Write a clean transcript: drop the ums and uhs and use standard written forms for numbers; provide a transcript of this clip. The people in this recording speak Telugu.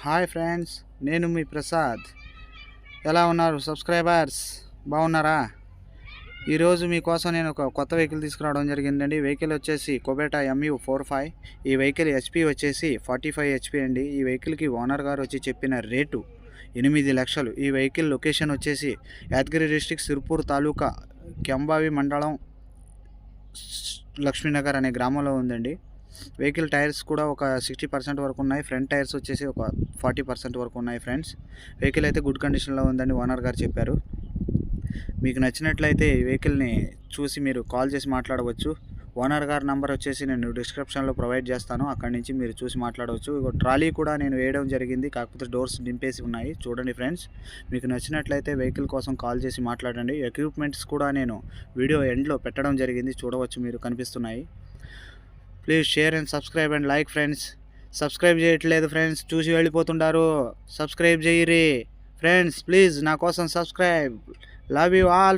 హాయ్ ఫ్రెండ్స్, నేను మీ ప్రసాద్. ఎలా ఉన్నారు సబ్స్క్రైబర్స్? బాగున్నారా? ఈరోజు మీకోసం నేను ఒక కొత్త వెహికల్ తీసుకురావడం జరిగిందండి. వెహికల్ వచ్చేసి కొబేటా MU45. ఈ వెహికల్ హెచ్పి వచ్చేసి 45 హెచ్పి అండి. ఈ వెహికల్కి ఓనర్ గారు వచ్చి చెప్పిన రేటు 8 లక్షలు. ఈ వెహికల్ లొకేషన్ వచ్చేసి యాదగిరి డిస్ట్రిక్ట్ సిర్పూర్ తాలూకా కెంబావి మండలం లక్ష్మీనగర్ అనే గ్రామంలో ఉందండి. వెహికల్ టైర్స్ కూడా ఒక 60% వరకు ఉన్నాయి. ఫ్రంట్ టైర్స్ వచ్చేసి ఒక 40% వరకు ఉన్నాయి ఫ్రెండ్స్. వెహికల్ అయితే గుడ్ కండిషన్లో ఉందని ఓనర్ గారు చెప్పారు. మీకు నచ్చినట్లయితే ఈ వెహికల్ని చూసి మీరు కాల్ చేసి మాట్లాడవచ్చు. ఓనర్ గారి నెంబర్ వచ్చేసి నేను డిస్క్రిప్షన్లో ప్రొవైడ్ చేస్తాను. అక్కడి నుంచి మీరు చూసి మాట్లాడవచ్చు. ఇక ట్రాలీ కూడా నేను వేయడం జరిగింది, కాకపోతే డోర్స్ నింపేసి ఉన్నాయి. చూడండి ఫ్రెండ్స్, మీకు నచ్చినట్లయితే వెహికల్ కోసం కాల్ చేసి మాట్లాడండి. ఎక్విప్మెంట్స్ కూడా నేను వీడియో ఎండ్లో పెట్టడం జరిగింది, చూడవచ్చు, మీరు కనిపిస్తున్నాయి. Please share and subscribe and like friends. Subscribe చేయట్లేదు ఫ్రెండ్స్, చూసి వెళ్ళిపోతుంటారు. సబ్స్క్రైబ్ చేయరి ఫ్రెండ్స్, ప్లీజ్ నా కోసం సబ్స్క్రైబ్. Love you all.